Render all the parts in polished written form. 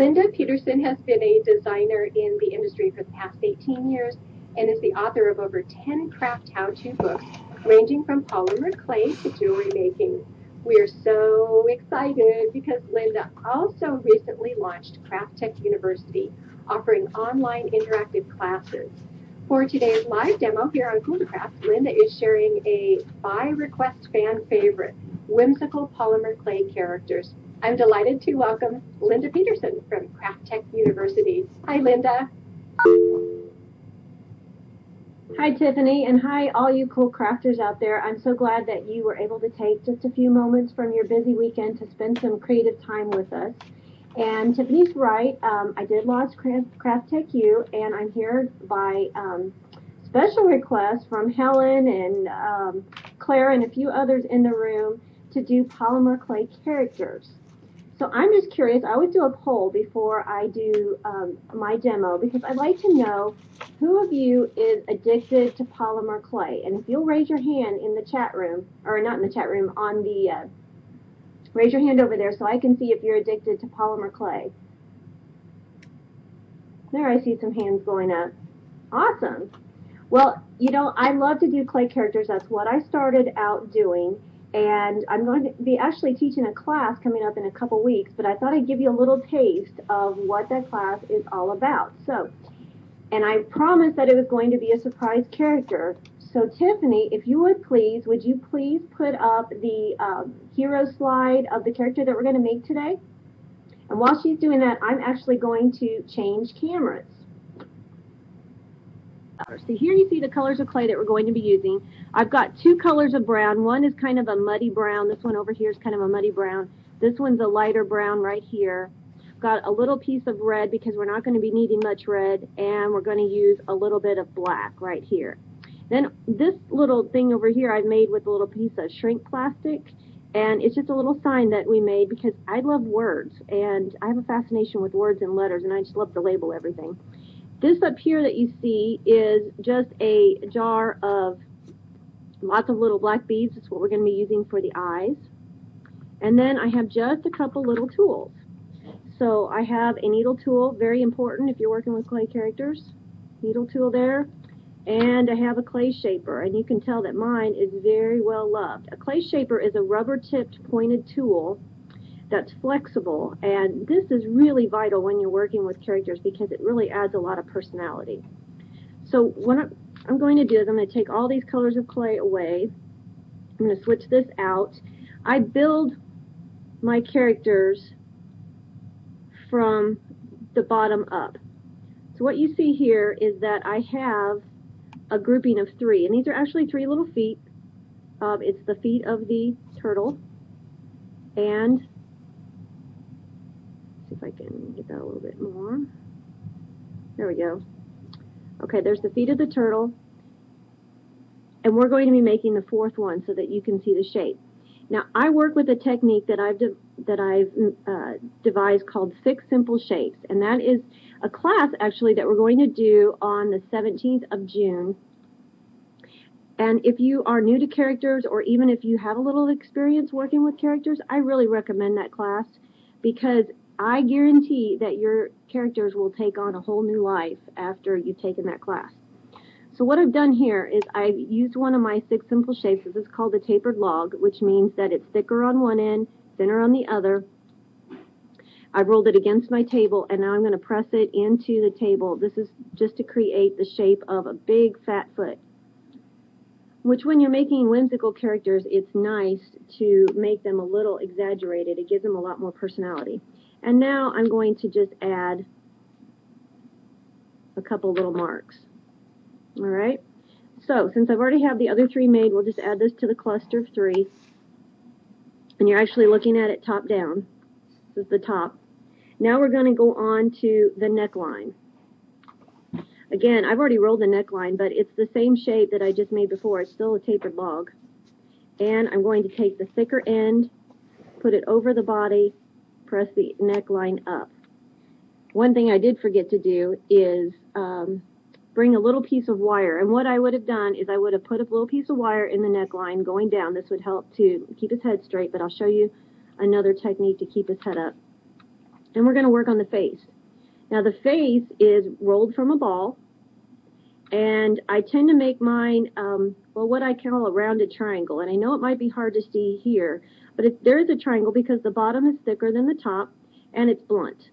Linda Peterson has been a designer in the industry for the past 18 years and is the author of over 10 craft how-to books, ranging from polymer clay to jewelry making. We are so excited because Linda also recently launched Craft Tech University, offering online interactive classes. For today's live demo here on Cool2Craft, Linda is sharing a by-request fan favorite, Whimsical polymer clay characters. I'm delighted to welcome Linda Peterson from Craft Tech University. Hi, Linda. Hi, Tiffany, and hi, all you cool crafters out there. I'm so glad that you were able to take just a few moments from your busy weekend to spend some creative time with us. And Tiffany's right. I did launch Craft Tech U, and I'm here by special request from Helen and Claire and a few others in the room to do polymer clay characters. So I'm just curious. I always do a poll before I do my demo because I'd like to know who of you is addicted to polymer clay. And if you'll raise your hand in the chat room, or not in the chat room, on the raise your hand over there so I can see if you're addicted to polymer clay. There, I see some hands going up. Awesome. Well, you know, I love to do clay characters. That's what I started out doing. And I'm going to be actually teaching a class coming up in a couple weeks, but I thought I'd give you a little taste of what that class is all about. So, and I promised that it was going to be a surprise character. So Tiffany, if you would you please put up the hero slide of the character that we're going to make today? And while she's doing that, I'm actually going to change cameras. So here you see the colors of clay that we're going to be using. I've got two colors of brown. One is kind of a muddy brown. This one over here is kind of a muddy brown. This one's a lighter brown right here. Got a little piece of red because we're not going to be needing much red, and we're going to use a little bit of black right here. Then this little thing over here I've made with a little piece of shrink plastic, and it's just a little sign that we made because I love words, and I have a fascination with words and letters, and I just love to label everything. This up here that you see is just a jar of lots of little black beads. That's what we're going to be using for the eyes. And then I have just a couple little tools. So I have a needle tool, very important if you're working with clay characters. Needle tool there. And I have a clay shaper, and you can tell that mine is very well loved. A clay shaper is a rubber-tipped pointed tool that's flexible, and this is really vital when you're working with characters because it really adds a lot of personality. So what I'm going to do is I'm going to take all these colors of clay away. I'm going to switch this out. I build my characters from the bottom up. So what you see here is that I have a grouping of three, and these are actually three little feet. It's the feet of the turtle, and see if I can get that a little bit more. There we go. Okay, there's the feet of the turtle, and we're going to be making the fourth one so that you can see the shape. Now, I work with a technique that I've devised called 6 Simple Shapes, and that is a class actually that we're going to do on the 17th of June. And if you are new to characters, or even if you have a little experience working with characters, I really recommend that class because I guarantee that your characters will take on a whole new life after you've taken that class. So what I've done here is I've used one of my 6 simple shapes. This is called a tapered log, which means that it's thicker on one end, thinner on the other. I've rolled it against my table, and now I'm going to press it into the table. This is just to create the shape of a big fat foot, which when you're making whimsical characters, it's nice to make them a little exaggerated. It gives them a lot more personality. And now I'm going to just add a couple little marks. All right. So since I've already have the other 3 made, we'll just add this to the cluster of 3. And you're actually looking at it top down. This is the top. Now we're going to go on to the neckline. Again, I've already rolled the neckline, but it's the same shape that I just made before. It's still a tapered log. And I'm going to take the thicker end, put it over the body, press the neckline up. One thing I did forget to do is bring a little piece of wire. And what I would have done is I would have put a little piece of wire in the neckline going down. This would help to keep his head straight, but I'll show you another technique to keep his head up. And we're going to work on the face. Now the face is rolled from a ball, and I tend to make mine, well, what I call a rounded triangle. And I know it might be hard to see here, but there is a triangle because the bottom is thicker than the top, and it's blunt.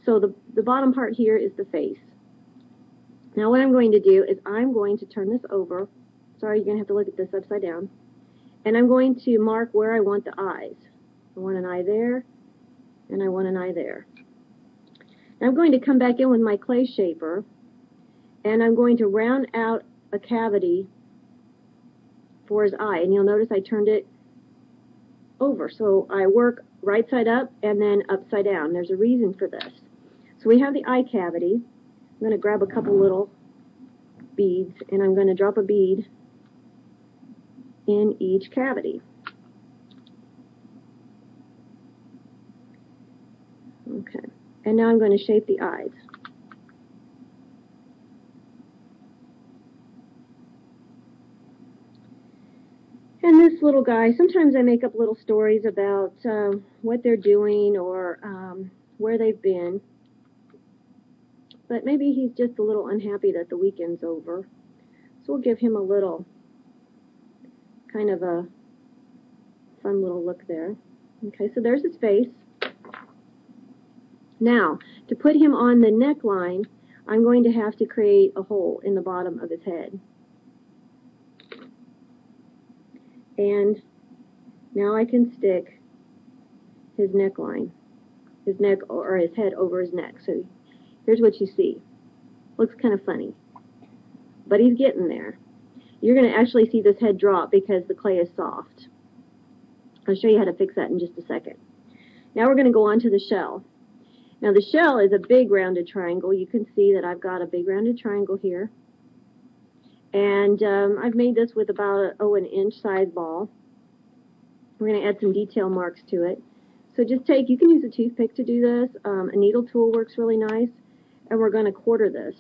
So the bottom part here is the face. Now what I'm going to do is I'm going to turn this over. Sorry, you're going to have to look at this upside down. And I'm going to mark where I want the eyes. I want an eye there, and I want an eye there. Now I'm going to come back in with my clay shaper, and I'm going to round out a cavity for his eye. And you'll notice I turned it over. So I work right side up and then upside down. There's a reason for this. So we have the eye cavity. I'm going to grab a couple little beads, and I'm going to drop a bead in each cavity. Okay. And now I'm going to shape the eyes. And this little guy, sometimes I make up little stories about what they're doing or where they've been. But maybe he's just a little unhappy that the weekend's over. So we'll give him a little, kind of a fun little look there. Okay, so there's his face. Now, to put him on the neckline, I'm going to have to create a hole in the bottom of his head. And now I can stick his neckline, his neck or his head over his neck. So here's what you see. Looks kind of funny, but he's getting there. You're going to actually see this head drop because the clay is soft. I'll show you how to fix that in just a second. Now we're going to go on to the shell. Now the shell is a big rounded triangle. You can see that I've got a big rounded triangle here. And I've made this with about an inch size ball. We're going to add some detail marks to it. So just you can use a toothpick to do this. A needle tool works really nice. And we're going to quarter this.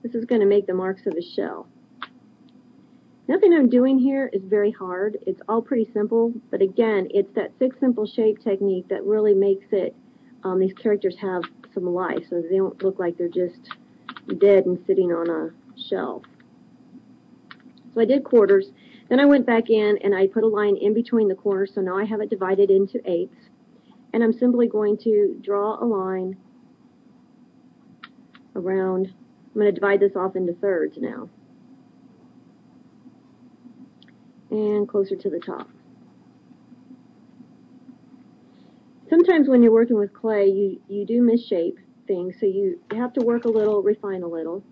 This is going to make the marks of a shell. Nothing I'm doing here is very hard. It's all pretty simple. But again, it's that 6 simple shape technique that really makes it, these characters have some life. So they don't look like they're just dead and sitting on a shelf. So I did quarters. Then I went back in and I put a line in between the corners. So now I have it divided into 8ths. And I'm simply going to draw a line around. I'm going to divide this off into thirds now. And closer to the top. Sometimes when you're working with clay, you do misshape things. So you have to work a little, refine a little.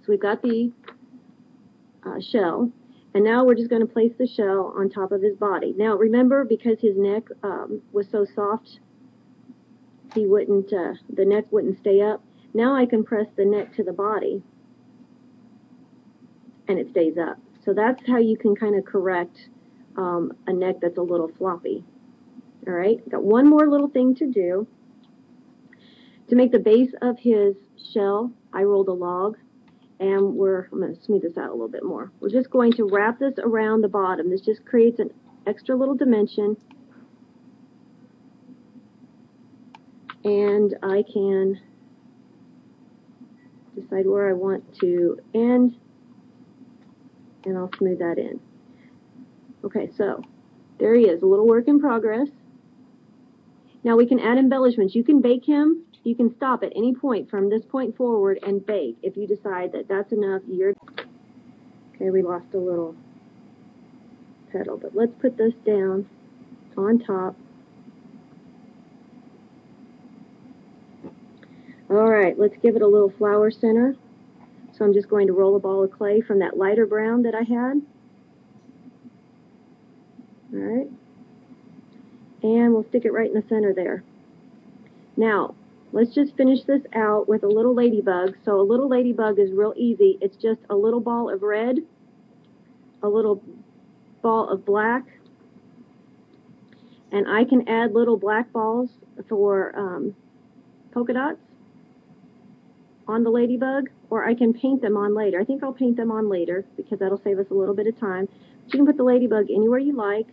So we've got the shell, and now we're just going to place the shell on top of his body. Now remember, because his neck was so soft, he wouldn't, the neck wouldn't stay up. Now I can press the neck to the body, and it stays up. So that's how you can kind of correct a neck that's a little floppy. All right, got one more little thing to do. To make the base of his shell, I rolled a log. And I'm going to smooth this out a little bit more. We're just going to wrap this around the bottom. This just creates an extra little dimension. And I can decide where I want to end. And I'll smooth that in. Okay, so there he is, a little work in progress. Now we can add embellishments. You can bake him. You can stop at any point from this point forward and bake if you decide that that's enough. Okay, we lost a little petal, but let's put this down on top. All right, let's give it a little flower center. So I'm just going to roll a ball of clay from that lighter brown that I had. All right, and we'll stick it right in the center there. Now, let's just finish this out with a little ladybug. So a little ladybug is real easy. It's just a little ball of red, a little ball of black, and I can add little black balls for polka dots on the ladybug, or I can paint them on later. I think I'll paint them on later because that'll save us a little bit of time. But you can put the ladybug anywhere you like,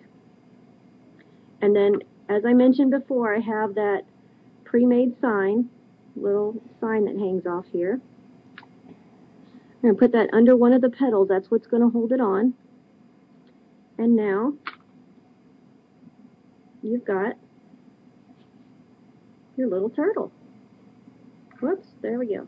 and then as I mentioned before, I have that pre-made sign, little sign that hangs off here. I'm going to put that under one of the petals. That's what's going to hold it on. And now you've got your little turtle. Whoops, there we go.